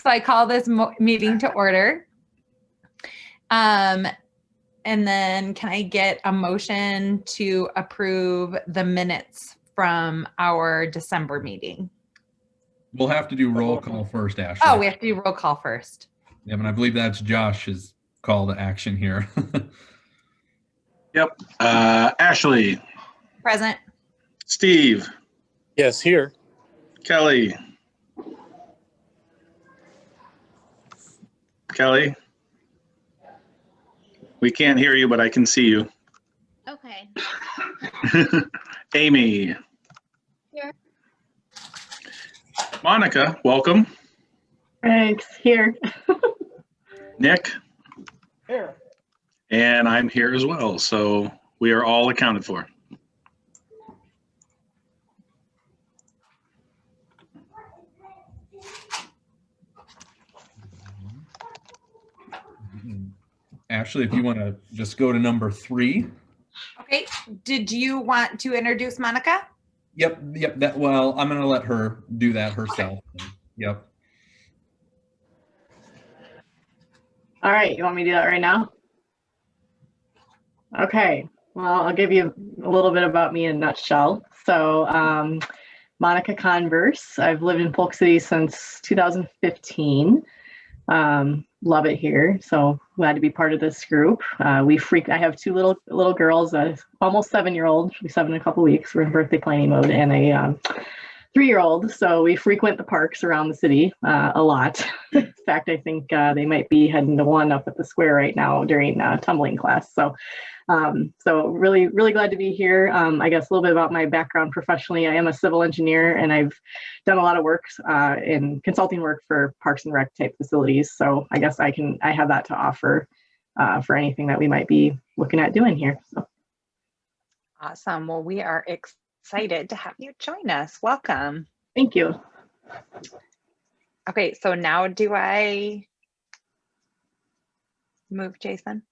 So I call this meeting to order. And then can I get a motion to approve the minutes from our December meeting? We'll have to do roll call first, Ashley. Oh, we have to do roll call first. Yeah, and I believe that's Josh's call to action here. Yep. Ashley. Present. Steve. Yes, here. Kelly. Kelly. We can't hear you, but I can see you. Okay. Amy. Here. Monica, welcome. Thanks. Here. Nick. Here. And I'm here as well. So we are all accounted for. Ashley, if you want to just go to number 3. Okay. Did you want to introduce Monica? Yep. Well, I'm going to let her do that herself. Okay. Yep. All right. You want me to do that right now? Okay. Well, I'll give you a little bit about me in a nutshell. So, Monica Converse. I've lived in Polk City since 2015. Love it here. So glad to be part of this group. I have 2 little girls, almost 7-year-old, she'll be 7 in a couple weeks. We're in birthday planning mode, and a 3-year-old. So we frequent the parks around the city a lot. In fact, I think they might be heading to one up at the square right now during tumbling class. So really, really glad to be here. I guess a little bit about my background professionally. I am a civil engineer, and I've done a lot of work in consulting work for Parks and Rec type facilities. So I guess I have that to offer for anything that we might be looking at doing here. So. Awesome. Well, we are excited to have you join us. Welcome. Thank you. Okay, so now do I move Jason?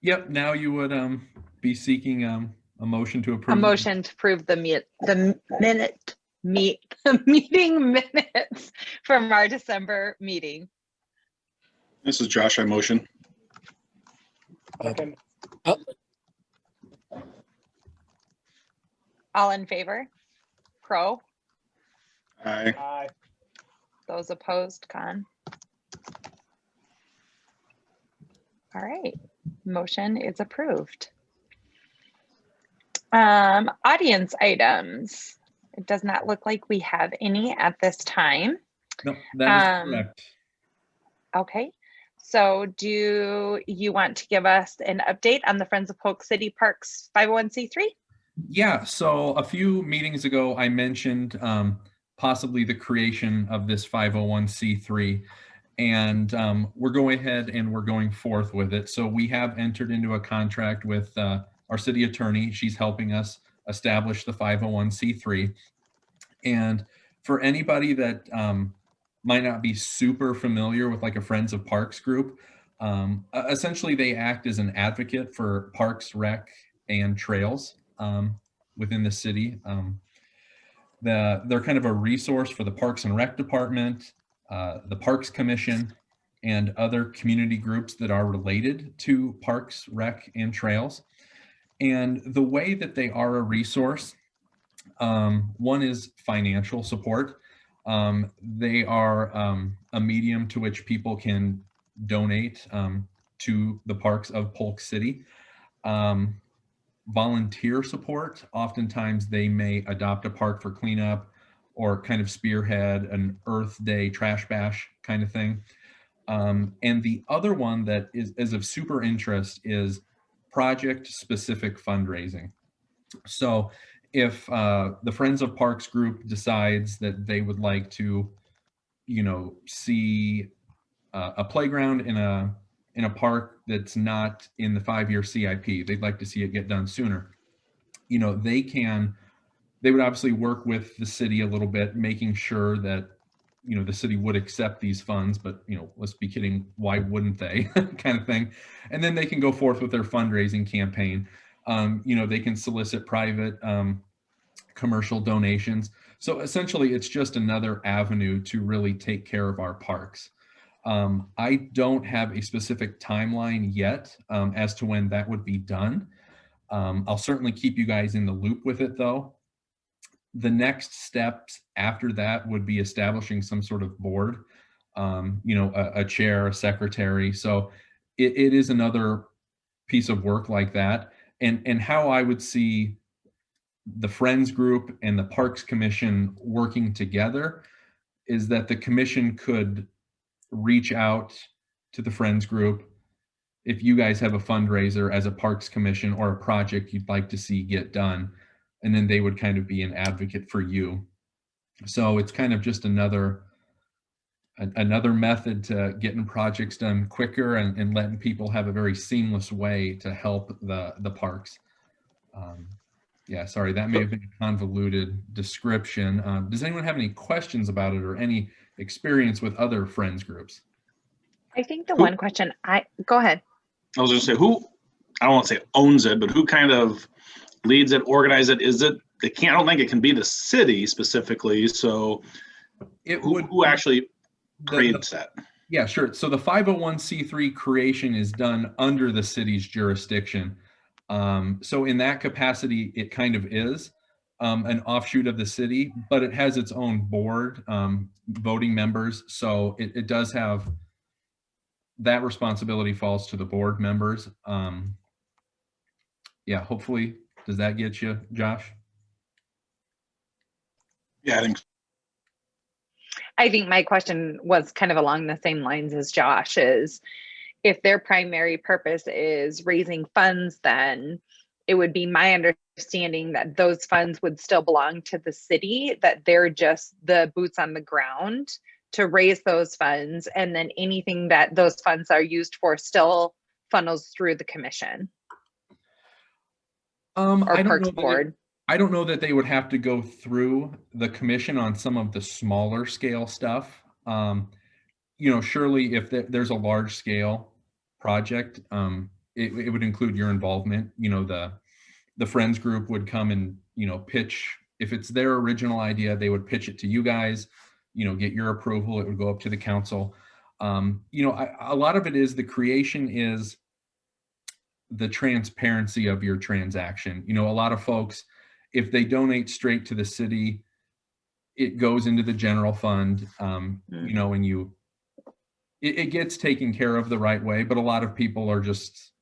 Yep. Now you would be seeking a motion to approve. A motion to approve the meeting minutes from our December meeting. This is Josh. I motion. Okay. All in favor? Crow? Aye. Aye. Those opposed? Con? All right. Motion is approved. Audience items. It does not look like we have any at this time. No, that is correct. Okay. So do you want to give us an update on the Friends of Polk City Parks 501c3? Yeah, so a few meetings ago, I mentioned possibly the creation of this 501c3, and we're going ahead and we're going forth with it. So we have entered into a contract with our city attorney. She's helping us establish the 501c3. And for anybody that might not be super familiar with like a Friends of Parks group, essentially they act as an advocate for parks, rec, and trails within the city. They're kind of a resource for the Parks and Rec Department, the Parks Commission, and other community groups that are related to parks, rec, and trails. And the way that they are a resource, one is financial support. They are a medium to which people can donate to the parks of Polk City. Volunteer support, oftentimes they may adopt a park for cleanup or kind of spearhead an Earth Day trash bash kind of thing. And the other one that is of super interest is project specific fundraising. So if the Friends of Parks group decides that they would like to, see a playground in a park that's not in the 5-year CIP, they'd like to see it get done sooner. They would obviously work with the city a little bit, making sure that, the city would accept these funds, but, let's be kidding, why wouldn't they kind of thing. And then they can go forth with their fundraising campaign. They can solicit private commercial donations. So essentially, it's just another avenue to really take care of our parks. I don't have a specific timeline yet as to when that would be done. I'll certainly keep you guys in the loop with it, though. The next steps after that would be establishing some sort of board, a chair, a secretary. So it is another piece of work like that. And how I would see the Friends Group and the Parks Commission working together is that the commission could reach out to the Friends Group if you guys have a fundraiser as a Parks Commission or a project you'd like to see get done, and then they would kind of be an advocate for you. So it's kind of just another method to getting projects done quicker and letting people have a very seamless way to help the parks. Yeah, sorry, that may have been a convoluted description. Does anyone have any questions about it or any experience with other Friends groups? I think the one question go ahead. I was going to say, who, I don't want to say owns it, but who kind of leads it, organizes it? Is it, I don't think it can be the city specifically. So who actually creates that? Yeah, sure. So the 501c3 creation is done under the city's jurisdiction. So in that capacity, it kind of is an offshoot of the city, but it has its own board, voting members. So it does have, that responsibility falls to the board members. Yeah, hopefully, does that get you, Josh? Yeah, I think so. I think my question was kind of along the same lines as Josh's. If their primary purpose is raising funds, then it would be my understanding that those funds would still belong to the city, that they're just the boots on the ground to raise those funds, and then anything that those funds are used for still funnels through the commission or Parks Board. I don't know that they would have to go through the commission on some of the smaller scale stuff. Surely if there's a large scale project, it would include your involvement. The Friends Group would come and, pitch. If it's their original idea, they would pitch it to you guys, get your approval. It would go up to the council. A lot of it is the creation is the transparency of your transaction. A lot of folks, if they donate straight to the city, it goes into the general fund, and it gets taken care of the right way, but a lot of people are just,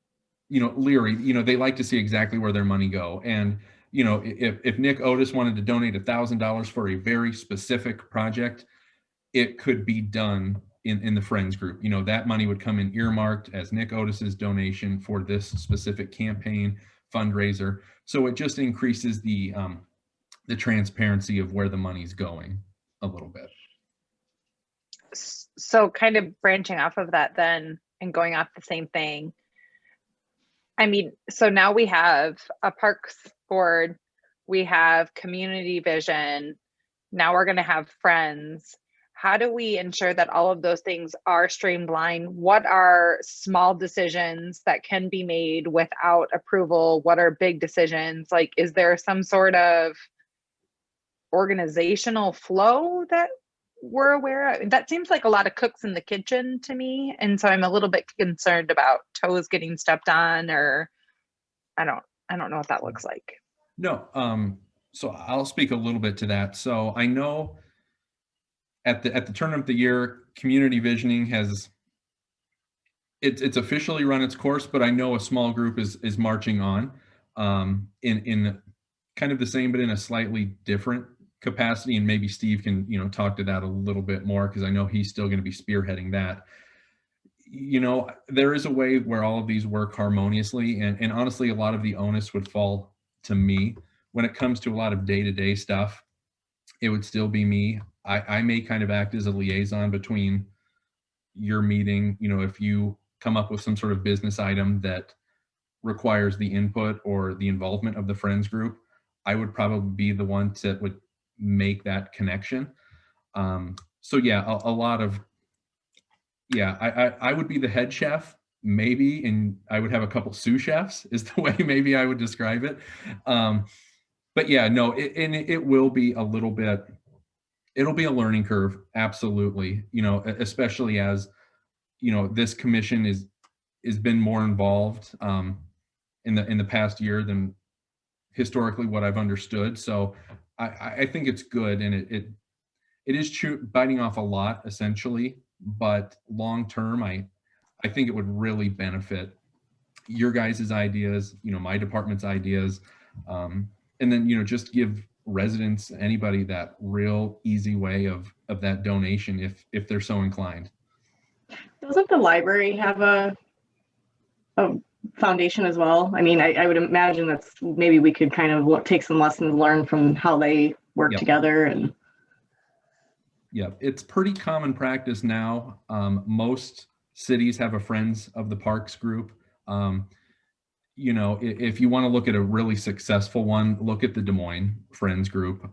leery. They like to see exactly where their money go. And, if Nick Otis wanted to donate $1,000 for a very specific project, it could be done in the Friends Group. That money would come in earmarked as Nick Otis's donation for this specific campaign fundraiser. So it just increases the transparency of where the money's going a little bit. So kind of branching off of that then and going off the same thing. I mean, so now we have a Parks Board, we have Community Vision, now we're going to have Friends. How do we ensure that all of those things are streamlined? What are small decisions that can be made without approval? What are big decisions? Like, is there some sort of organizational flow that we're aware of? That seems like a lot of cooks in the kitchen to me. And so I'm a little bit concerned about toes getting stepped on, or I don't know what that looks like. No, so I'll speak a little bit to that. So I know at the turn of the year, community visioning has it's officially run its course, but I know a small group is marching on in kind of the same, but in a slightly different capacity. And maybe Steve can talk to that a little bit more, because I know he's still going to be spearheading that. There is a way where all of these work harmoniously, and honestly, a lot of the onus would fall to me when it comes to a lot of day-to-day stuff. It would still be me. I may kind of act as a liaison between your meeting. If you come up with some sort of business item that requires the input or the involvement of the Friends Group, I would probably be the one that would make that connection. So yeah, a lot of, yeah, I would be the head chef maybe, and I would have a couple sous chefs is the way maybe I would describe it. But yeah, no, it will be a little bit, it'll be a learning curve. Absolutely. You know, especially as, you know, this commission is been more involved in the past year than historically what I've understood. So I think it's good, and it is biting off a lot essentially, but long term, I think it would really benefit your guys' ideas, you know, my department's ideas, and then, you know, just give residents, anybody, that real easy way of that donation if they're so inclined. Doesn't the library have a foundation as well? I mean, I would imagine that's maybe we could kind of take some lessons learned from how they work Yep. together. And Yeah, it's pretty common practice now. Most cities have a Friends of the Parks group. You know, if you want to look at a really successful one, look at the Des Moines Friends group.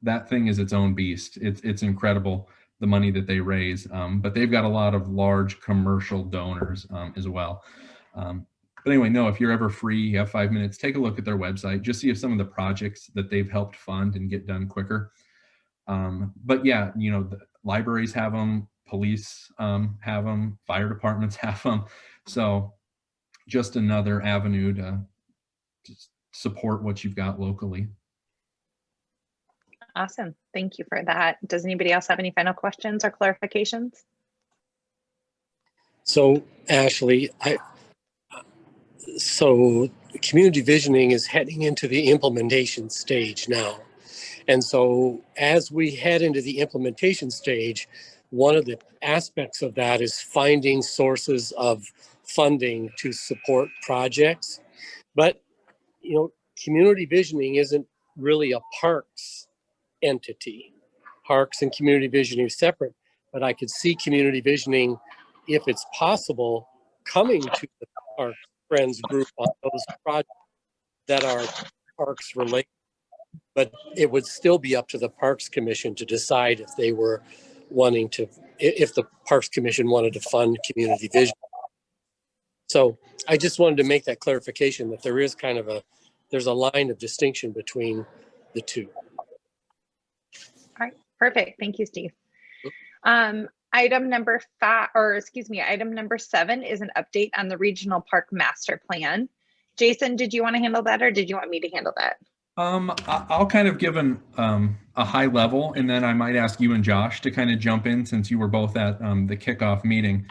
That thing is its own beast. It's incredible, the money that they raise, but they've got a lot of large commercial donors as well. But anyway, no, if you're ever free, you have 5 minutes, take a look at their website, just see if some of the projects that they've helped fund and get done quicker. But yeah, you know, the libraries have them, police have them, fire departments have them. So just another avenue to support what you've got locally. Awesome. Thank you for that. Does anybody else have any final questions or clarifications? So Ashley, so community visioning is heading into the implementation stage now. And so as we head into the implementation stage, one of the aspects of that is finding sources of funding to support projects. But, you know, community visioning isn't really a parks entity. Parks and community visioning are separate, but I could see community visioning, if it's possible, coming to the Parks Friends group on those projects that are parks related. But it would still be up to the Parks Commission to decide if they were wanting to, if the Parks Commission wanted to fund community vision. So I just wanted to make that clarification that there is kind of there's a line of distinction between the two. All right, perfect. Thank you, Steve. Item number 7 is an update on the regional park master plan. Jason, did you want to handle that, or did you want me to handle that? I'll kind of give a high level, and then I might ask you and Josh to kind of jump in since you were both at the kickoff meeting.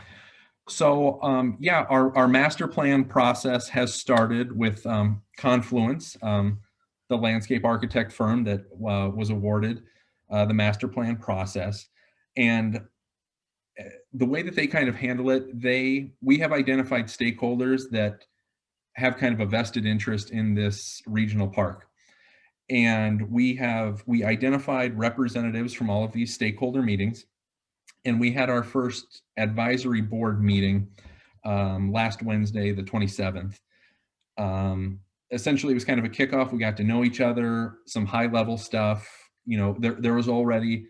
So yeah, our master plan process has started with Confluence, the landscape architect firm that was awarded the master plan process. And the way that they kind of handle it, we have identified stakeholders that have kind of a vested interest in this regional park. And we identified representatives from all of these stakeholder meetings. And we had our first advisory board meeting last Wednesday, the 27th. Essentially, it was kind of a kickoff. We got to know each other, some high level stuff. You know, there was already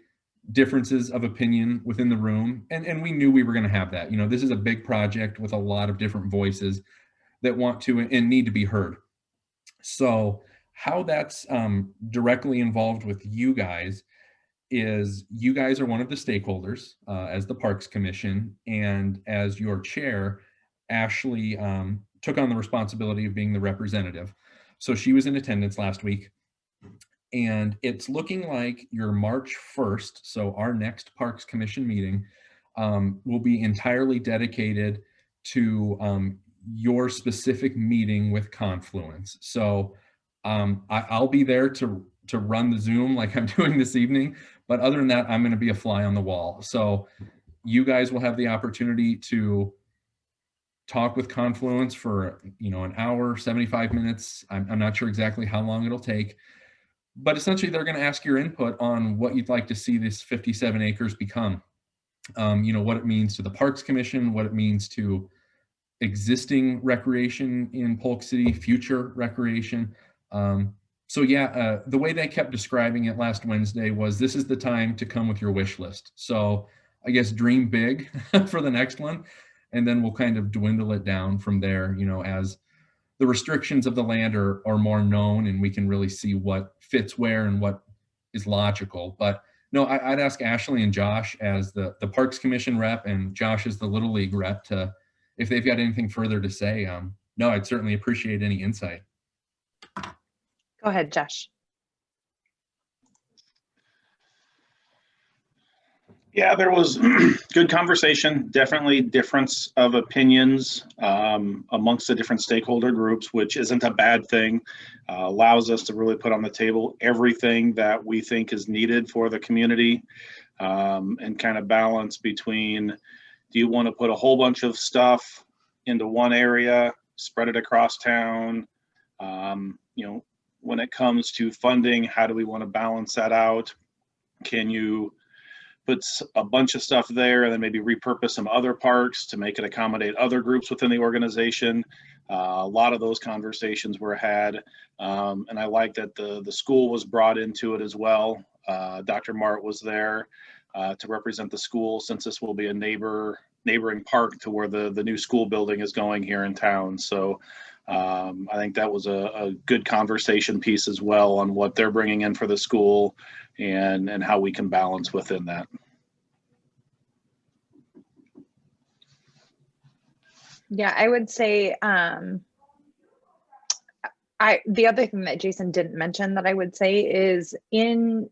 differences of opinion within the room. And we knew we were going to have that. You know, this is a big project with a lot of different voices that want to and need to be heard. So how that's directly involved with you guys is you guys are one of the stakeholders as the Parks Commission, and as your chair, Ashley took on the responsibility of being the representative. So she was in attendance last week, and it's looking like your March 1st, so our next Parks Commission meeting, will be entirely dedicated to your specific meeting with Confluence. So I'll be there to run the Zoom like I'm doing this evening, but other than that, I'm going to be a fly on the wall. So you guys will have the opportunity to talk with Confluence for, you know, an hour, 75 minutes. I'm not sure exactly how long it'll take, but essentially they're going to ask your input on what you'd like to see this 57 acres become. You know, what it means to the Parks Commission, what it means to existing recreation in Polk City, future recreation. So yeah, the way they kept describing it last Wednesday was, this is the time to come with your wish list. So I guess dream big for the next one, and then we'll kind of dwindle it down from there, you know, as the restrictions of the land are more known, and we can really see what fits where and what is logical. But no, I'd ask Ashley and Josh as the Parks Commission rep, and Josh as the Little League rep, to, if they've got anything further to say. No, I'd certainly appreciate any insight. Go ahead, Josh. Yeah, there was good conversation, definitely difference of opinions amongst the different stakeholder groups, which isn't a bad thing. Allows us to really put on the table everything that we think is needed for the community, and kind of balance between, do you want to put a whole bunch of stuff into one area, spread it across town? You know, when it comes to funding, how do we want to balance that out? Can you put a bunch of stuff there and then maybe repurpose some other parks to make it accommodate other groups within the organization? A lot of those conversations were had, and I like that the school was brought into it as well. Dr. Mart was there to represent the school, since this will be a neighboring park to where the new school building is going here in town. So I think that was a good conversation piece as well on what they're bringing in for the school and how we can balance within that. Yeah, I would say the other thing that Jason didn't mention that I would say is,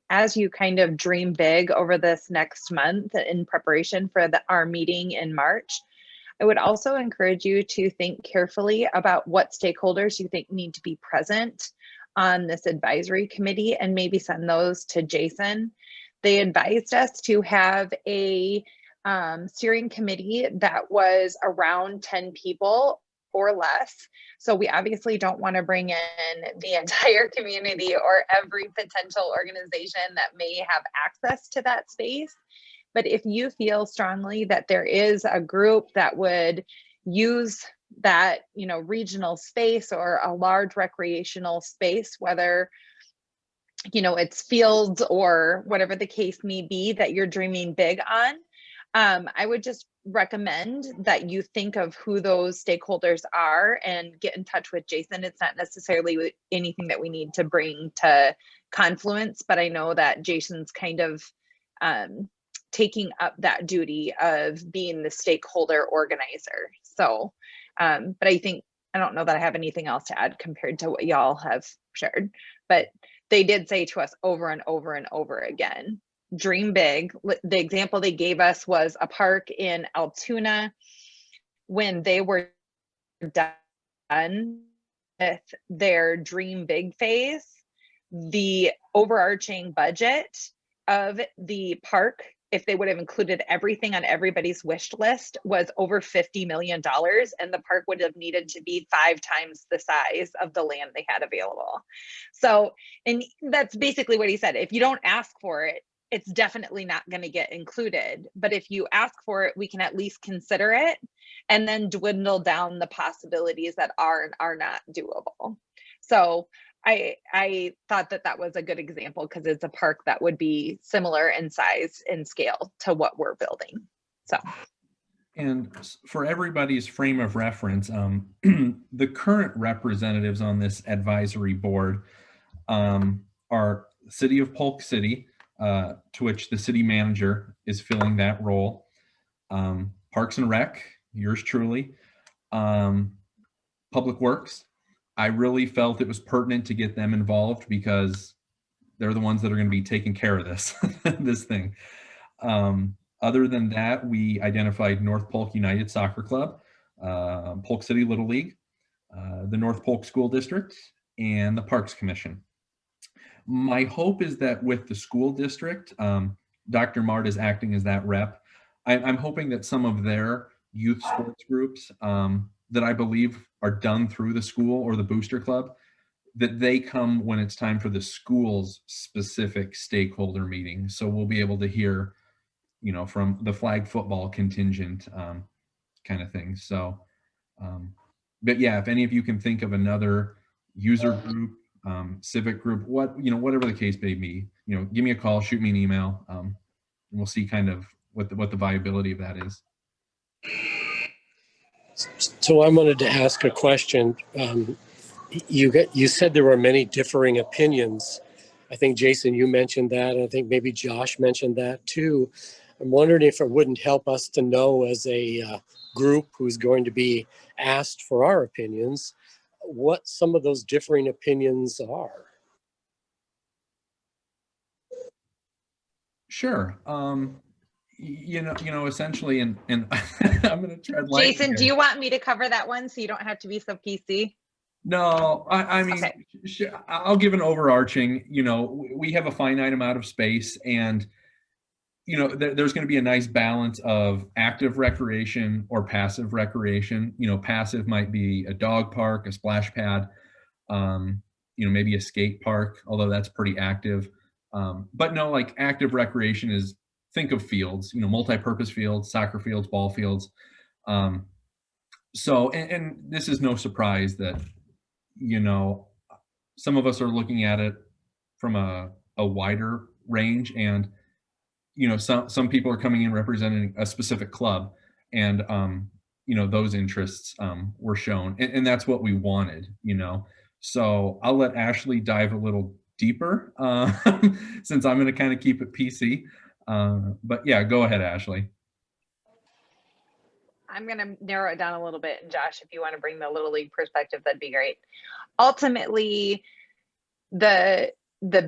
as you kind of dream big over this next month in preparation for our meeting in March, I would also encourage you to think carefully about what stakeholders you think need to be present on this advisory committee, and maybe send those to Jason. They advised us to have a steering committee that was around 10 people or less. So we obviously don't want to bring in the entire community or every potential organization that may have access to that space. But if you feel strongly that there is a group that would use that, you know, regional space or a large recreational space, whether, you know, it's fields or whatever the case may be that you're dreaming big on, I would just recommend that you think of who those stakeholders are and get in touch with Jason. It's not necessarily anything that we need to bring to Confluence, but I know that Jason's kind of taking up that duty of being the stakeholder organizer. So, but I don't know that I have anything else to add compared to what y'all have shared, but they did say to us over and over and over again, dream big. The example they gave us was a park in Altoona. When they were done with their dream big phase, the overarching budget of the park, if they would have included everything on everybody's wish list, was over $50 million, and the park would have needed to be 5 times the size of the land they had available. So, and that's basically what he said. If you don't ask for it, it's definitely not going to get included. But if you ask for it, we can at least consider it and then dwindle down the possibilities that are and are not doable. So I thought that was a good example, because it's a park that would be similar in size and scale to what we're building. So, and for everybody's frame of reference, the current representatives on this advisory board are City of Polk City, to which the city manager is filling that role, Parks and Rec, yours truly, Public Works. I really felt it was pertinent to get them involved because they're the ones that are going to be taking care of this, this thing. Other than that, we identified North Polk United Soccer Club, Polk City Little League, the North Polk School District, and the Parks Commission. My hope is that with the school district, Dr. Mart is acting as that rep. I'm hoping that some of their youth sports groups that I believe are done through the school or the booster club, that they come when it's time for the school's specific stakeholder meeting. So we'll be able to hear, you know, from the flag football contingent kind of thing. So, but yeah, if any of you can think of another user group, civic group, whatever the case may be, give me a call, shoot me an email, and we'll see kind of what the viability of that is. So I wanted to ask a question. You said there were many differing opinions. I think, Jason, you mentioned that, and I think maybe Josh mentioned that too. I'm wondering if it wouldn't help us to know, as a group who's going to be asked for our opinions, what some of those differing opinions are. Sure. Essentially, and I'm going to tread lightly Jason, do here. you want me to cover that one so you don't have to be so PC? No, I mean, Okay. I'll give an overarching, we have a finite amount of space, and, there's going to be a nice balance of active recreation or passive recreation. Passive might be a dog park, a splash pad, maybe a skate park, although that's pretty active. But no, like active recreation is, think of fields, multi-purpose fields, soccer fields, ball fields. So, and this is no surprise that, some of us are looking at it from a wider range, and, some people are coming in representing a specific club, and, those interests were shown, and that's what we wanted, So I'll let Ashley dive a little deeper since I'm going to kind of keep it PC. But yeah, go ahead, Ashley. I'm going to narrow it down a little bit. And Josh, if you want to bring the Little League perspective, that'd be great. Ultimately, the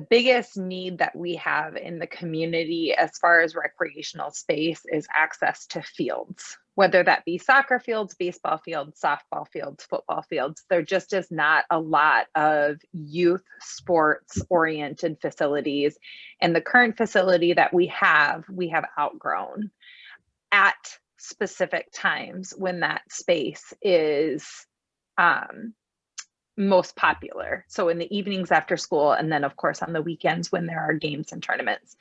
biggest need that we have in the community as far as recreational space is access to fields, whether that be soccer fields, baseball fields, softball fields, football fields. There just is not a lot of youth sports oriented facilities. And the current facility that we have outgrown at specific times when that space is most popular. So in the evenings after school, and then of course on the weekends when there are games and tournaments.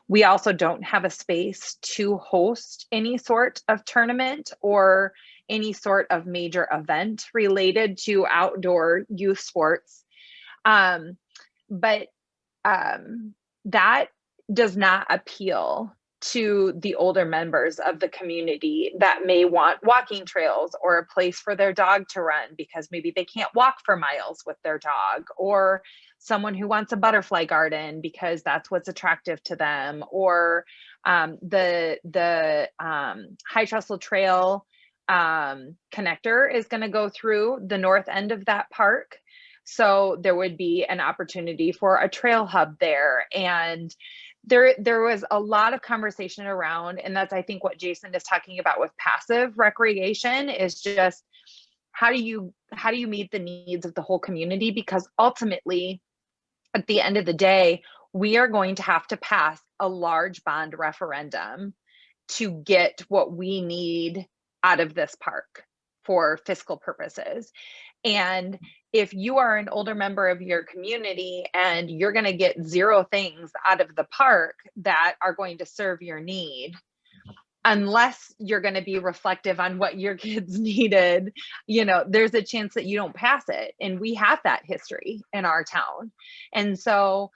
We also don't have a space to host any sort of tournament or any sort of major event related to outdoor youth sports. But that does not appeal to the older members of the community that may want walking trails or a place for their dog to run because maybe they can't walk for miles with their dog, or someone who wants a butterfly garden because that's what's attractive to them, or the High Trestle Trail connector is going to go through the north end of that park. So there would be an opportunity for a trail hub there. And there was a lot of conversation around, and that's, I think, what Jason is talking about with passive recreation, is just how do you meet the needs of the whole community? Because ultimately, at the end of the day, we are going to have to pass a large bond referendum to get what we need out of this park for fiscal purposes. And if you are an older member of your community and you're going to get zero things out of the park that are going to serve your need, unless you're going to be reflective on what your kids needed, there's a chance that you don't pass it. And we have that history in our town. And so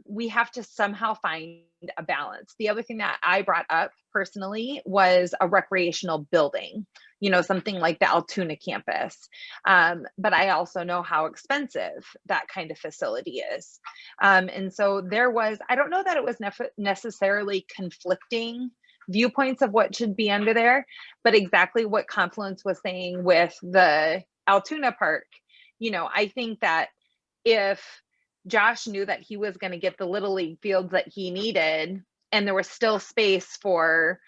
we have to somehow find a balance. The other thing that I brought up personally was a recreational building, something like the Altoona campus. But I also know how expensive that kind of facility is. And so I don't know that it was necessarily conflicting viewpoints of what should be under there, but exactly what Confluence was saying with the Altoona Park. I think that if Josh knew that he was going to get the Little League fields that he needed, and there was still space for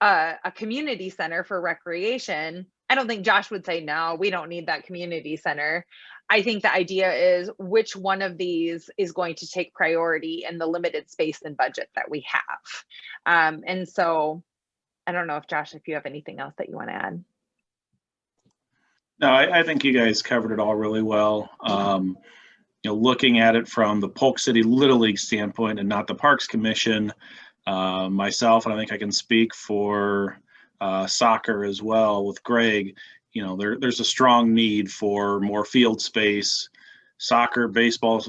a community center for recreation, I don't think Josh would say, no, we don't need that community center. I think the idea is which one of these is going to take priority in the limited space and budget that we have. And so I don't know if Josh, if you have anything else that you want to add. No, I think you guys covered it all really well. Looking at it from the Polk City Little League standpoint and not the Parks Commission, myself, and I think I can speak for soccer as well with Greg, there's a strong need for more field space, soccer, baseball,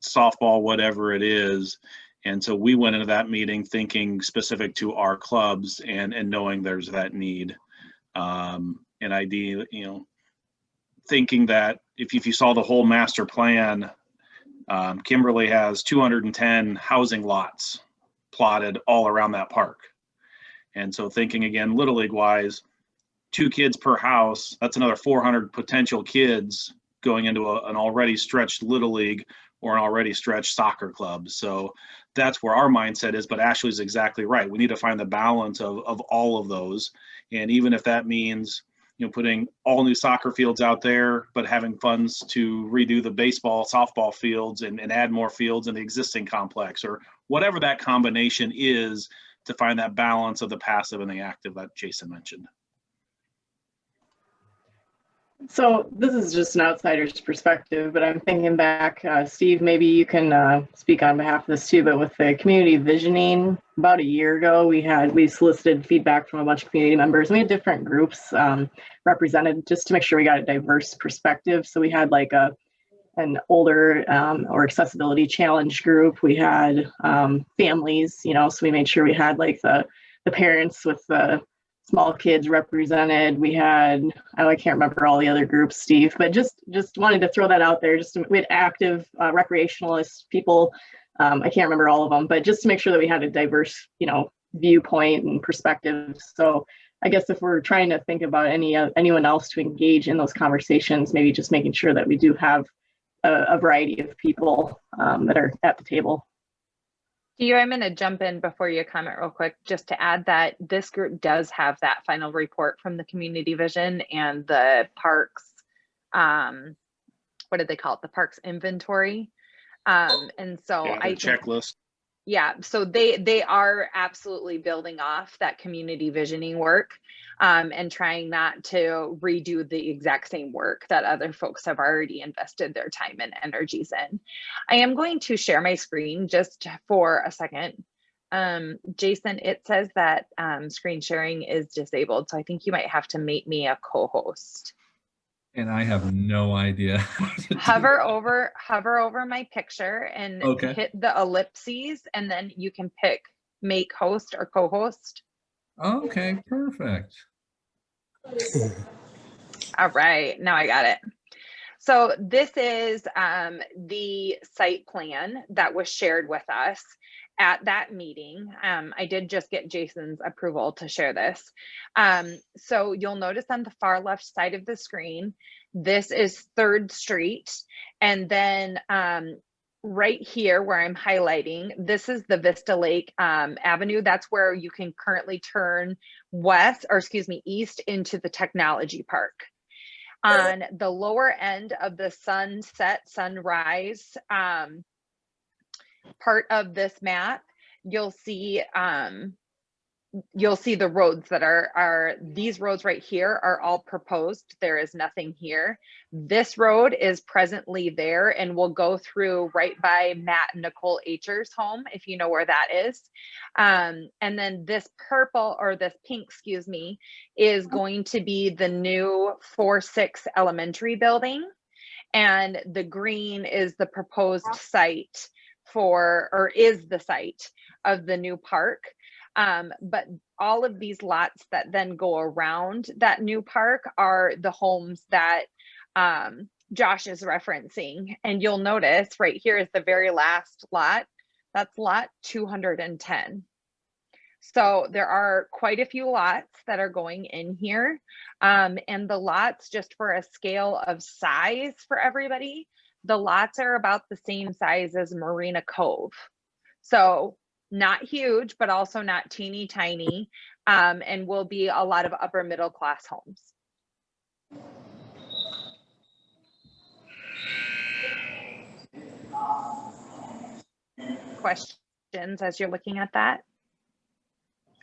softball, whatever it is. And so we went into that meeting thinking specific to our clubs and knowing there's that need. And thinking that if you saw the whole master plan, Kimberly has 210 housing lots plotted all around that park. And so thinking again, Little League wise, 2 kids per house, that's another 400 potential kids going into an already stretched Little League or an already stretched soccer club. So that's where our mindset is, but Ashley's exactly right. We need to find the balance of all of those. And even if that means, putting all new soccer fields out there, but having funds to redo the baseball, softball fields and add more fields in the existing complex, or whatever that combination is, to find that balance of the passive and the active that Jason mentioned. So this is just an outsider's perspective, but I'm thinking back, Steve, maybe you can speak on behalf of this too, but with the community visioning, about a year ago, we solicited feedback from a bunch of community members. We had different groups represented just to make sure we got a diverse perspective. So we had like an older or accessibility challenge group. We had families, so we made sure we had like the parents with the small kids represented. We had, I can't remember all the other groups, Steve, but just wanted to throw that out there. We had active recreationalist people. I can't remember all of them, but just to make sure that we had a diverse, viewpoint and perspective. So I guess if we're trying to think about anyone else to engage in those conversations, maybe just making sure that we do have a variety of people that are at the table. I'm going to jump in before you comment real quick, just to add that this group does have that final report from the community vision and the parks, what did they call it? The parks inventory. And so I checklist. Yeah, so they are absolutely building off that community visioning work and trying not to redo the exact same work that other folks have already invested their time and energies in. I am going to share my screen just for a second. Jason, it says that screen sharing is disabled, so I think you might have to make me a co-host. And I have no idea. Hover over my picture and hit the ellipses, and then you can pick make host or co-host. Okay, perfect. All right, now I got it. So this is the site plan that was shared with us at that meeting. I did just get Jason's approval to share this. So you'll notice on the far left side of the screen, this is 3rd Street. And then right here where I'm highlighting, this is the Vista Lake Avenue. That's where you can currently turn east into the technology park. On the lower end of the sunrise part of this map, you'll see the roads that are these roads right here are all proposed. There is nothing here. This road is presently there and will go through right by Matt and Nicole Acher's home, if you know where that is. And then this pink, is going to be the new 4-6 elementary building. And the green is the proposed site is the site of the new park. But all of these lots that then go around that new park are the homes that Josh is referencing. And you'll notice right here is the very last lot. That's lot 210. So there are quite a few lots that are going in here. And the lots, just for a scale of size for everybody, the lots are about the same size as Marina Cove. So not huge, but also not teeny tiny, and will be a lot of upper middle class homes. Questions as you're looking at that?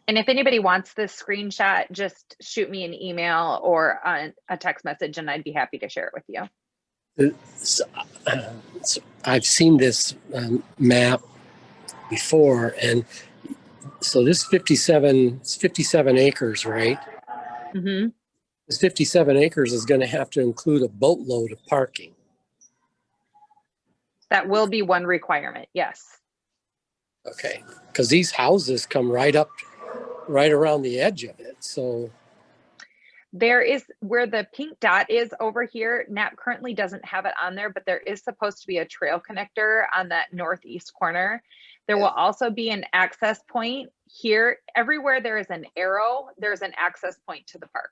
And if anybody wants this screenshot, just shoot me an email or a text message and I'd be happy to share it with you. So I've seen this map before, and so this 57 acres, right? Mm-hmm. This 57 acres is going to have to include a boatload of parking. That will be one requirement, yes. Okay, because these houses come right around the edge of it, so. There is where the pink dot is over here. NAP currently doesn't have it on there, but there is supposed to be a trail connector on that northeast corner. There will also be an access point here. Everywhere there is an arrow, there's an access point to the park.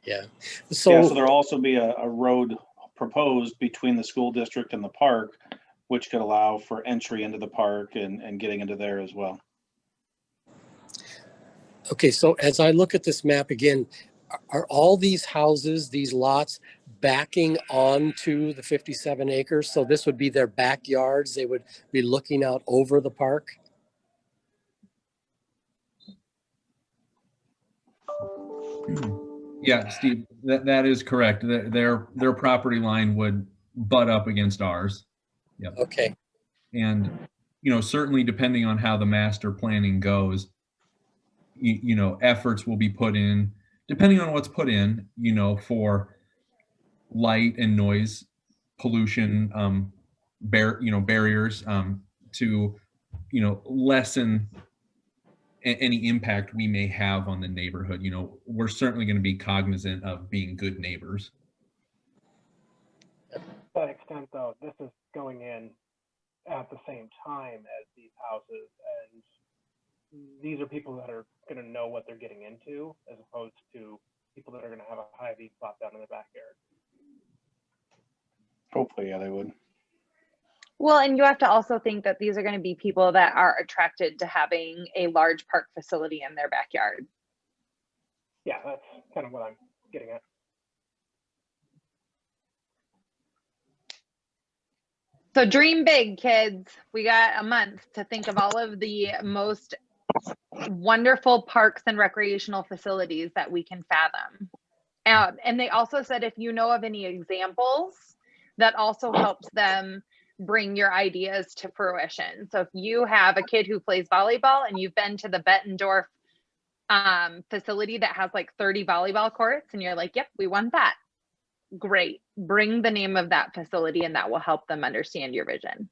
Yeah. So there'll also be a road proposed between the school district and the park, which could allow for entry into the park and getting into there as well. Okay, so as I look at this map again, are all these houses, these lots, backing onto the 57 acres? So this would be their backyards. They would be looking out over the park? Yeah, Steve, that is correct. Their property line would butt up against ours. Yep. Okay. And, certainly depending on how the master planning goes, efforts will be put in, depending on what's put in, for light and noise pollution, barriers, to, lessen any impact we may have on the neighborhood. We're certainly going to be cognizant of being good neighbors. To that extent, though, this is going in at the same time as these houses, and these are people that are going to know what they're getting into, as opposed to people that are going to have a Hy-Vee plot down in the backyard. Hopefully, yeah, they would. Well, and you have to also think that these are going to be people that are attracted to having a large park facility in their backyard. Yeah, that's kind of what I'm getting at. So dream big, kids. We got a month to think of all of the most wonderful parks and recreational facilities that we can fathom. And they also said, if you know of any examples, that also helps them bring your ideas to fruition. So if you have a kid who plays volleyball and you've been to the Bettendorf facility that has like 30 volleyball courts and you're like, yep, we want that. Great. Bring the name of that facility and that will help them understand your vision.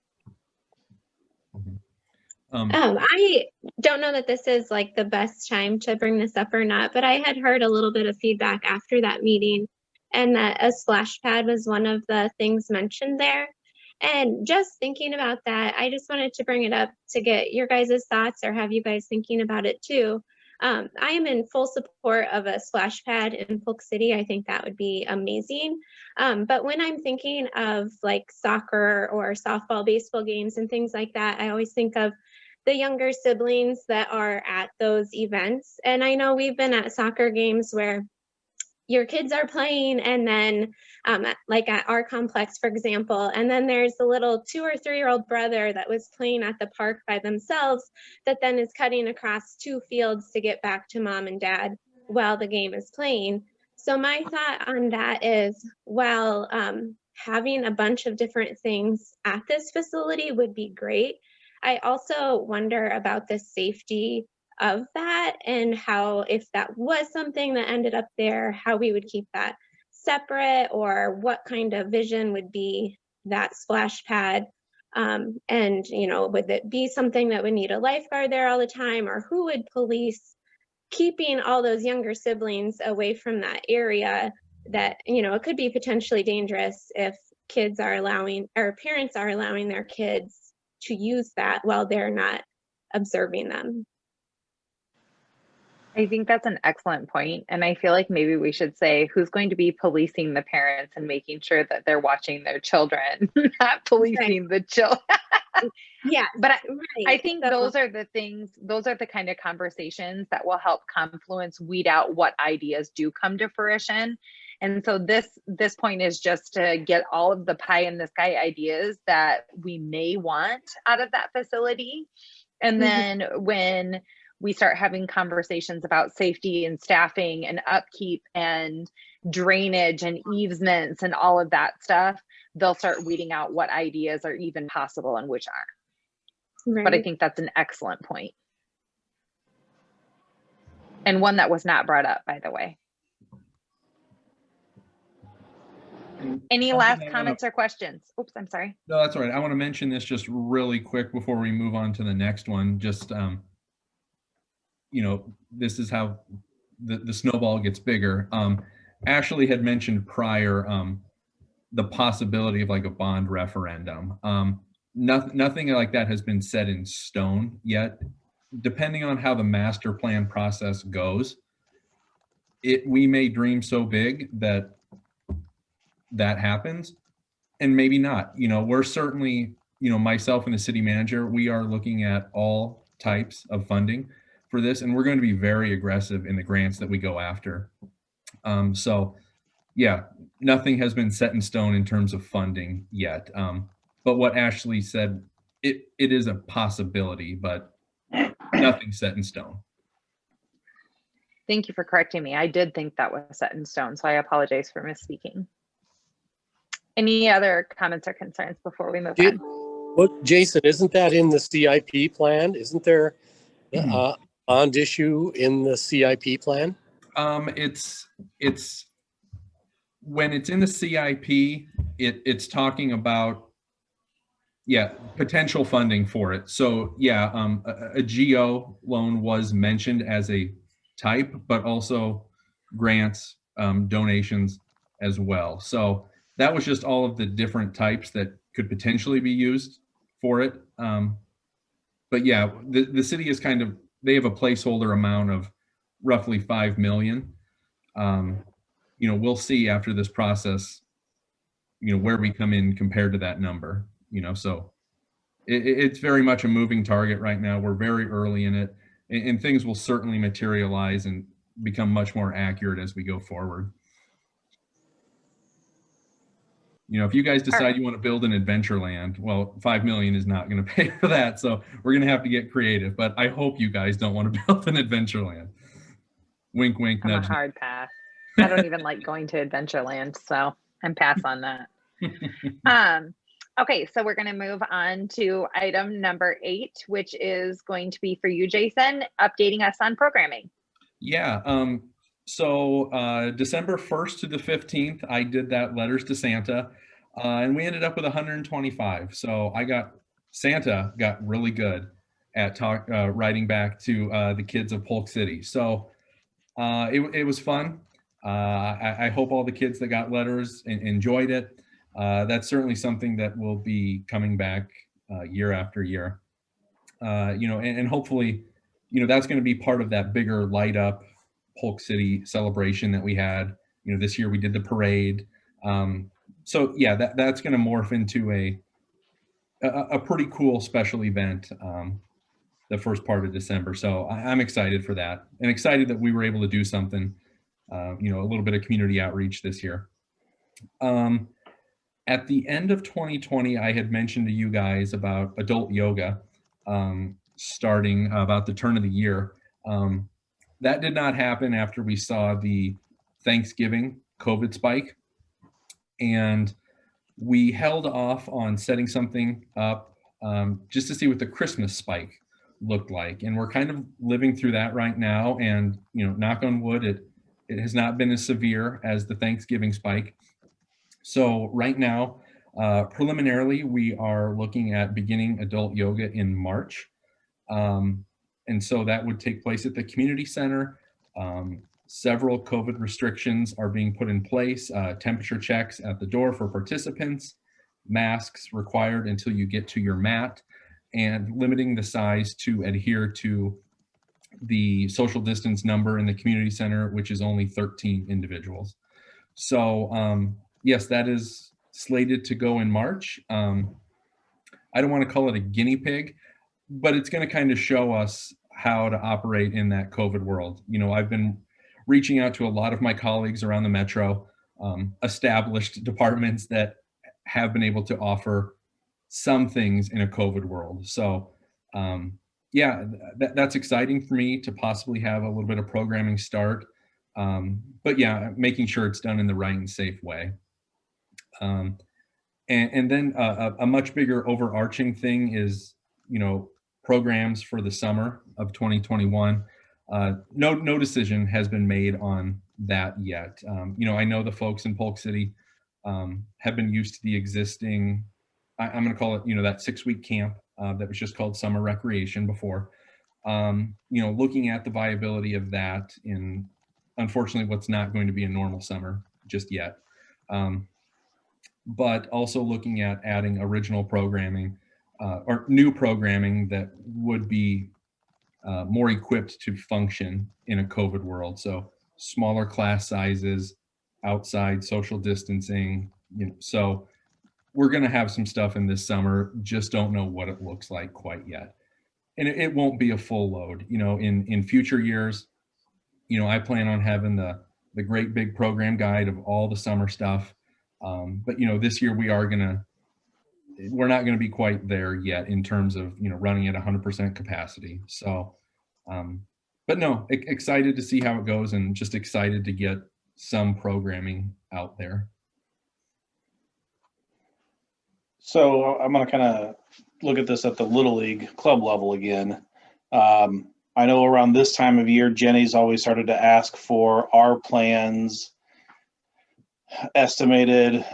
I don't know that this is like the best time to bring this up or not, but I had heard a little bit of feedback after that meeting, and that a splash pad was one of the things mentioned there. And just thinking about that, I just wanted to bring it up to get your guys' thoughts or have you guys thinking about it too. I am in full support of a splash pad in Polk City. I think that would be amazing. But when I'm thinking of like soccer or softball, baseball games and things like that, I always think of the younger siblings that are at those events. And I know we've been at soccer games where your kids are playing, and then like at our complex, for example, and then there's the little 2 or 3-year-old brother that was playing at the park by themselves that then is cutting across 2 fields to get back to mom and dad while the game is playing. So my thought on that is, well, having a bunch of different things at this facility would be great. I also wonder about the safety of that and how, if that was something that ended up there, how we would keep that separate, or what kind of vision would be that splash pad. And, would it be something that would need a lifeguard there all the time, or who would police keeping all those younger siblings away from that area that, it could be potentially dangerous if kids are allowing, or parents are allowing their kids to use that while they're not observing them. I think that's an excellent point. And I feel like maybe we should say who's going to be policing the parents and making sure that they're watching their children, not policing the children. Yeah. But I think those are the things, those are the kind of conversations that will help Confluence weed out what ideas do come to fruition. And so this point is just to get all of the pie in the sky ideas that we may want out of that facility. And then when we start having conversations about safety and staffing and upkeep and drainage and easements and all of that stuff, they'll start weeding out what ideas are even possible and which aren't. Right. But I think that's an excellent point. And one that was not brought up, by the way. Any last comments or questions? Oops, I'm sorry. No, that's all right. I want to mention this just really quick before we move on to the next one. Just, this is how the snowball gets bigger. Ashley had mentioned prior the possibility of like a bond referendum. Nothing like that has been set in stone yet. Depending on how the master plan process goes, we may dream so big that happens, and maybe not. We're certainly, myself and the city manager, we are looking at all types of funding for this, and we're going to be very aggressive in the grants that we go after. So yeah, nothing has been set in stone in terms of funding yet. But what Ashley said, it is a possibility, but nothing set in stone. Thank you for correcting me. I did think that was set in stone, so I apologize for misspeaking. Any other comments or concerns before we move on? What, Jason, isn't that in the CIP plan? Isn't there a bond issue in the CIP plan? It's when it's in the CIP, it's talking about, potential funding for it. So a GO loan was mentioned as a type, but also grants, donations as well. So that was just all of the different types that could potentially be used for it. But yeah, the city is they have a placeholder amount of roughly 5 million. We'll see after this process, where we come in compared to that number, so it's very much a moving target right now. We're very early in it, and things will certainly materialize and become much more accurate as we go forward. If you guys decide you want to build an adventure land, well, 5 million is not going to pay for that. So we're going to have to get creative, but I hope you guys don't want to build an adventure land. Wink, wink, I'm nudge. a hard pass. I don't even like going to Adventureland, so I'm pass on that. Okay, so we're going to move on to item number 8, which is going to be for you, Jason, updating us on programming. Yeah. So December 1st to the 15th, I did that Letters to Santa, and we ended up with 125. So Santa got really good at writing back to the kids of Polk City. So it was fun. I hope all the kids that got letters enjoyed it. That's certainly something that will be coming back year after year. And hopefully, that's going to be part of that bigger light up Polk City celebration that we had. This year we did the parade. So yeah, that's going to morph into a pretty cool special event the first part of December. So I'm excited for that, and excited that we were able to do something, a little bit of community outreach this year. At the end of 2020, I had mentioned to you guys about adult yoga starting about the turn of the year. That did not happen after we saw the Thanksgiving COVID spike. And we held off on setting something up just to see what the Christmas spike looked like. And we're kind of living through that right now. And, knock on wood, it has not been as severe as the Thanksgiving spike. So right now, preliminarily, we are looking at beginning adult yoga in March. And so that would take place at the community center. Several COVID restrictions are being put in place, temperature checks at the door for participants, masks required until you get to your mat, and limiting the size to adhere to the social distance number in the community center, which is only 13 individuals. So yes, that is slated to go in March. I don't want to call it a guinea pig, but it's going to kind of show us how to operate in that COVID world. I've been reaching out to a lot of my colleagues around the metro, established departments that have been able to offer some things in a COVID world. So yeah, that's exciting for me to possibly have a little bit of programming start. But yeah, making sure it's done in the right and safe way. And then a much bigger overarching thing is, programs for the summer of 2021. No decision has been made on that yet. I know the folks in Polk City have been used to the existing, I'm going to call it, that 6-week camp that was just called summer recreation before. Looking at the viability of that in, unfortunately, what's not going to be a normal summer just yet. But also looking at adding original programming or new programming that would be more equipped to function in a COVID world. So smaller class sizes, outside social distancing. So we're going to have some stuff in this summer. Just don't know what it looks like quite yet, and it won't be a full load. In future years, I plan on having the great big program guide of all the summer stuff. But this year we're not going to be quite there yet in terms of running at 100% capacity. So, but no, excited to see how it goes, and just excited to get some programming out there. So I'm going to kind of look at this at the Little League club level again. I know around this time of year, Jenny's always started to ask for our plans, estimated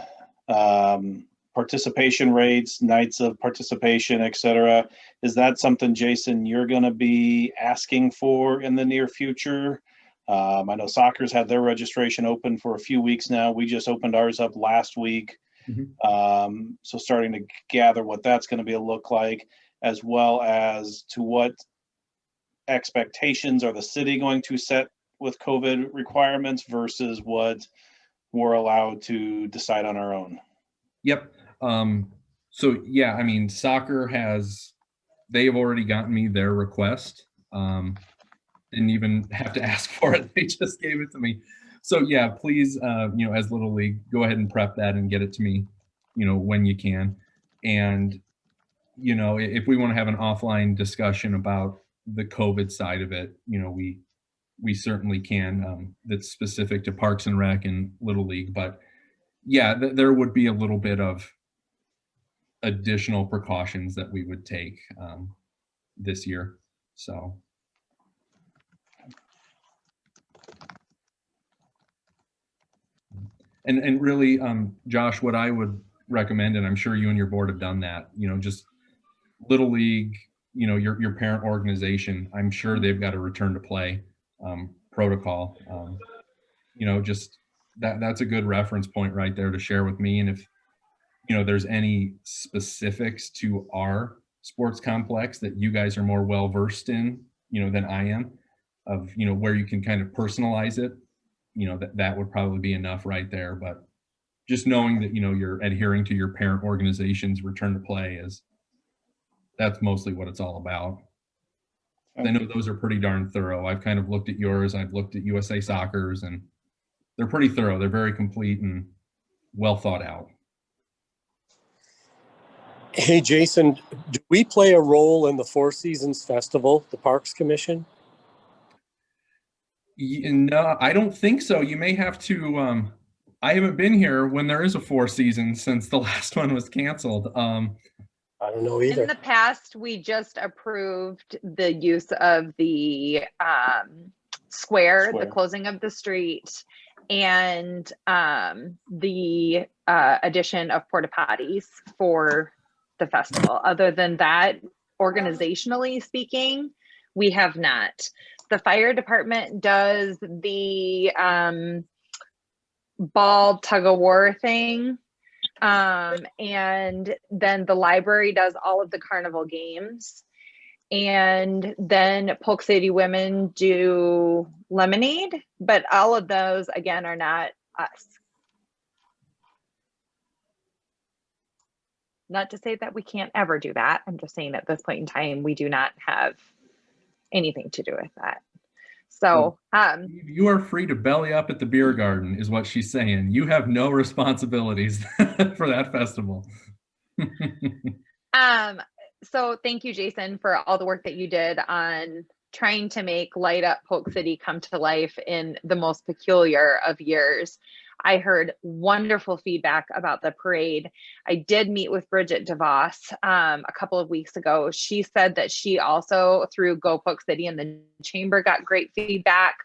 participation rates, nights of participation, et cetera. Is that something, Jason, you're going to be asking for in the near future? I know soccer's had their registration open for a few weeks now. We just opened ours up last week. Mm-hmm. So starting to gather what that's going to be a look like, as well as to what expectations are the city going to set with COVID requirements versus what we're allowed to decide on our own. Yep. So yeah, I mean, soccer they have already gotten me their request. Didn't even have to ask for it. They just gave it to me. So yeah, please, as Little League, go ahead and prep that and get it to me, when you can. And, if we want to have an offline discussion about the COVID side of it, we certainly can. That's specific to Parks and Rec and Little League. But yeah, there would be a little bit of additional precautions that we would take this year. So. And really, Josh, what I would recommend, and I'm sure you and your board have done that, just Little League, your parent organization, I'm sure they've got a return to play protocol. Just that's a good reference point right there to share with me. And if, there's any specifics to our sports complex that you guys are more well-versed in, than I am, of, where you can kind of personalize it, that would probably be enough right there. But just knowing that, you're adhering to your parent organization's return to play that's mostly what it's all about. I know those are pretty darn thorough. I've kind of looked at yours. I've looked at USA Soccer's, and they're pretty thorough. They're very complete and well thought out. Hey, Jason, do we play a role in the Four Seasons Festival, the Parks Commission? No, I don't think so. You may have to, I haven't been here when there is a Four Seasons since the last one was canceled. I don't know either. In the past, we just approved the use of the square, the closing of the street, and the addition of porta potties for the festival. Other than that, organizationally speaking, we have not. The fire department does the ball tug of war thing. And then the library does all of the carnival games. And then Polk City Women do lemonade, but all of those, again, are not us. Not to say that we can't ever do that. I'm just saying at this point in time, we do not have anything to do with that. So you are free to belly up at the beer garden is what she's saying. You have no responsibilities for that festival. So thank you, Jason, for all the work that you did on trying to make Light Up Polk City come to life in the most peculiar of years. I heard wonderful feedback about the parade. I did meet with Bridget DeVos a couple of weeks ago. She said that she also, through Go Polk City and the Chamber, got great feedback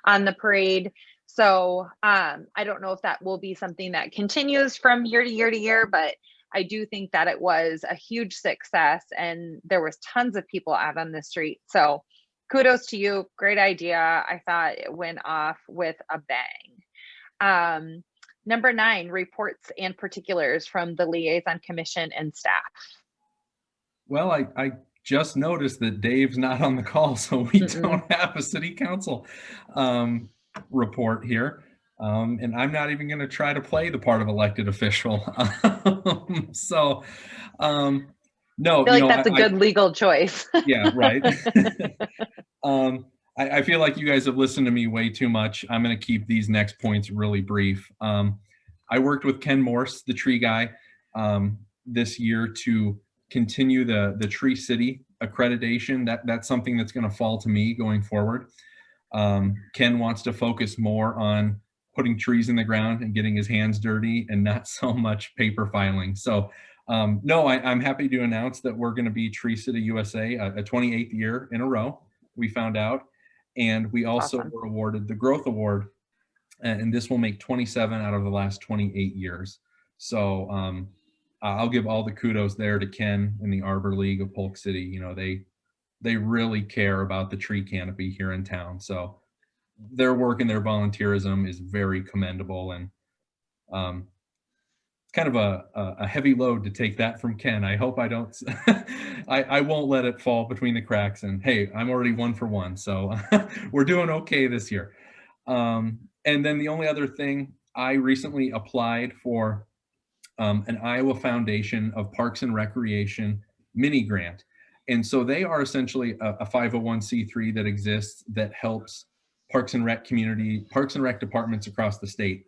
on the parade. So I don't know if that will be something that continues from year to year to year, but I do think that it was a huge success and there was tons of people out on the street. So kudos to you. Great idea. I thought it went off with a bang. Number 9, reports and particulars from the liaison commission and staff. Well, I just noticed that Dave's not on the call, so we don't have a city council report here. And I'm not even going to try to play the part of elected official. So, no, I feel like that's a good legal choice. Yeah, right. I feel like you guys have listened to me way too much. I'm going to keep these next points really brief. I worked with Ken Morse, the tree guy, this year to continue the Tree City accreditation. That's something that's going to fall to me going forward. Ken wants to focus more on putting trees in the ground and getting his hands dirty and not so much paper filing. So no, I'm happy to announce that we're going to be Tree City USA a 28th year in a row, we found out. And we also were awarded the Growth Award, and this will make 27 out of the last 28 years. So I'll give all the kudos there to Ken and the Arbor League of Polk City. You know, they really care about the tree canopy here in town. So their work and their volunteerism is very commendable, and it's kind of a heavy load to take that from Ken. I hope I don't, I won't let it fall between the cracks. And hey, I'm already 1 for 1. So we're doing okay this year. And then the only other thing, I recently applied for an Iowa Foundation of Parks and Recreation mini grant. And so they are essentially a 501c3 that exists that helps Parks and Rec departments across the state.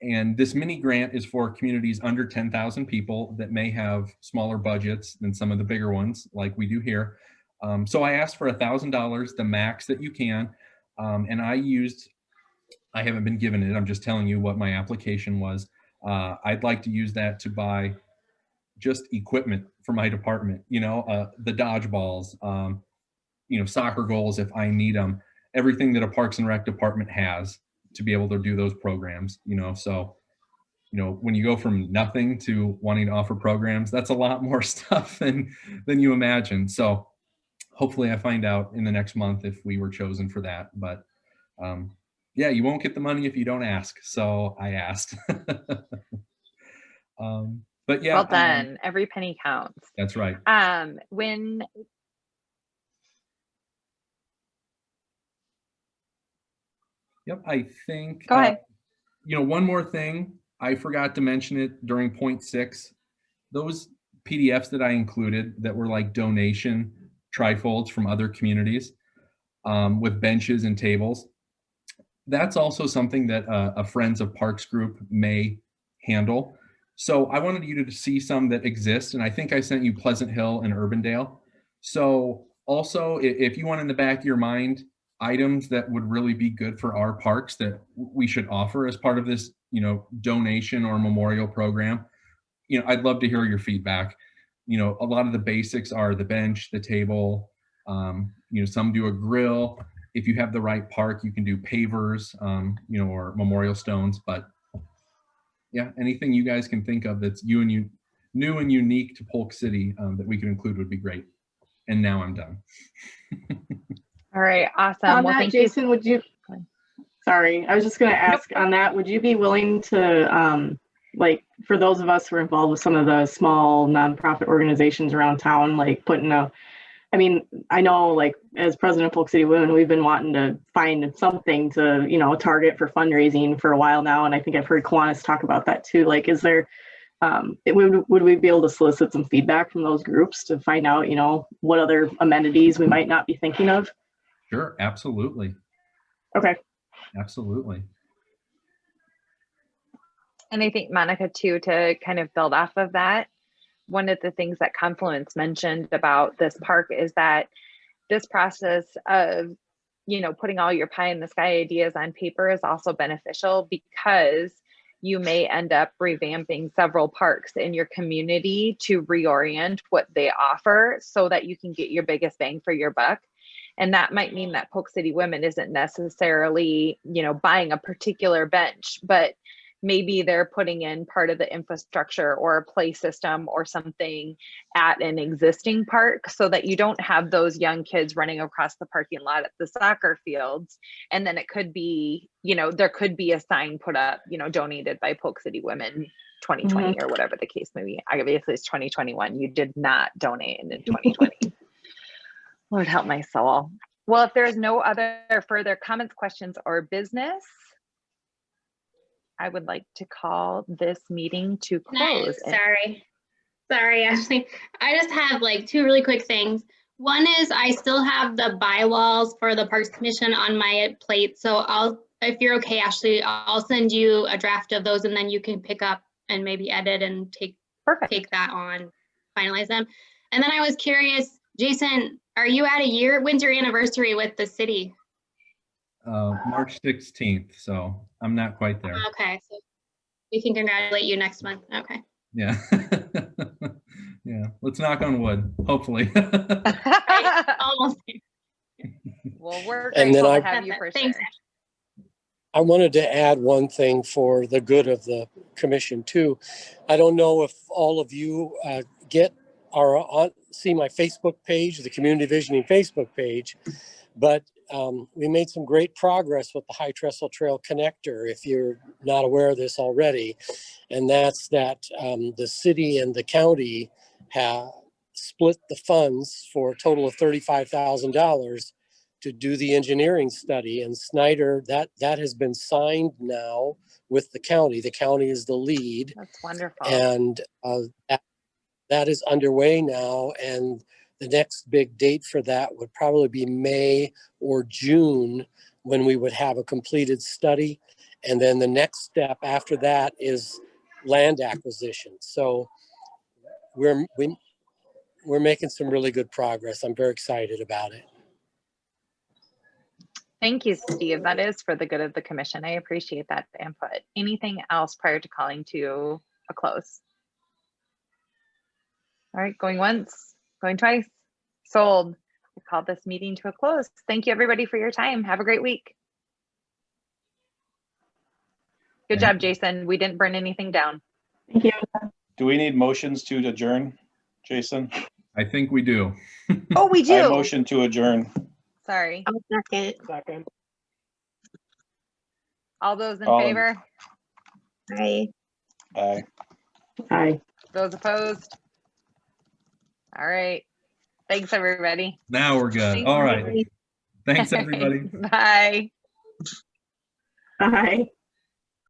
And this mini grant is for communities under 10,000 people that may have smaller budgets than some of the bigger ones, like we do here. So I asked for $1,000, the max that you can. And I haven't been given it. I'm just telling you what my application was. I'd like to use that to buy just equipment for my department, you know, the dodgeballs, you know, soccer goals if I need them, everything that a Parks and Rec department has to be able to do those programs, you know. So, you know, when you go from nothing to wanting to offer programs, that's a lot more stuff than you imagine. So hopefully I find out in the next month if we were chosen for that. But yeah, you won't get the money if you don't ask. So I asked. But yeah. Well done. Every penny counts. That's right. Yep, I think, go ahead. You know, one more thing, I forgot to mention it during point 6, those PDFs that I included that were like donation trifolds from other communities with benches and tables, that's also something that a Friends of Parks group may handle. So I wanted you to see some that exist, and I think I sent you Pleasant Hill and Urbandale. So also, if you want in the back of your mind, items that would really be good for our parks that we should offer as part of this, you know, donation or memorial program, you know, I'd love to hear your feedback. You know, a lot of the basics are the bench, the table, you know, some do a grill. If you have the right park, you can do pavers, you know, or memorial stones. But yeah, anything you guys can think of that's new and unique to Polk City that we can include would be great. And now I'm done. All right, awesome. On well, that, thank Jason, you. would you, sorry, I was just going to ask on that, would you be willing to, like, for those of us who are involved with some of the small nonprofit organizations around town, like putting I mean, I know, like, as president of Polk City Women, we've been wanting to find something to, you know, target for fundraising for a while now. And I think I've heard Kiwanis talk about that too. Like, is there, would we be able to solicit some feedback from those groups to find out, you know, what other amenities we might not be thinking of? Sure, absolutely. Okay. Absolutely. And I think, Monica, too, to kind of build off of that, one of the things that Confluence mentioned about this park is that this process of, you know, putting all your pie in the sky ideas on paper is also beneficial, because you may end up revamping several parks in your community to reorient what they offer so that you can get your biggest bang for your buck. And that might mean that Polk City Women isn't necessarily, you know, buying a particular bench, but maybe they're putting in part of the infrastructure or a play system or something at an existing park, so that you don't have those young kids running across the parking lot at the soccer fields. And then it could be, you know, there could be a sign put up, you know, donated by Polk City Women 2020 or whatever the case may be. Obviously it's 2021. You did not donate in 2020. Lord help my soul. Well, if there's no other further comments, questions, or business, I would like to call this meeting to close. Sorry, Ashley. I just have like two really quick things. One is I still have the bylaws for the Parks Commission on my plate. So if you're okay, Ashley, I'll send you a draft of those and then you can pick up and maybe edit and take that on, finalize them. And then I was curious, Jason, are you at a year? When's your anniversary with the city? March 16th, so I'm not quite there. Okay, so we can congratulate you next month. Okay. Yeah. Yeah, let's knock on wood, hopefully. Right, almost. Well, we're And then grateful to have you for sure. Thanks. I wanted to add one thing for the good of the commission too. I don't know if all of you see my Facebook page, the Community Visioning Facebook page, but we made some great progress with the High Trestle Trail connector, if you're not aware of this already. And that's that the city and the county have split the funds for a total of $35,000 to do the engineering study. And Snyder, that has been signed now with the county. The county is the lead. That's wonderful. And that is underway now. And the next big date for that would probably be May or June, when we would have a completed study. And then the next step after that is land acquisition. So we're making some really good progress. I'm very excited about it. Thank you, Steve. That is for the good of the commission. I appreciate that input. Anything else prior to calling to a close? All right, going once, going twice, sold. I call this meeting to a close. Thank you, everybody, for your time. Have a great week. Good job, Jason. We didn't burn anything down. Thank you. Do we need motions to adjourn, Jason? I think we do. Oh, we do. I motion to adjourn. Sorry. I'll second. Second. All those in All in- favor? Aye. Aye. Hi. Those opposed? All right. Thanks, everybody. Now we're good. All right. Thanks, everybody. Bye. Bye.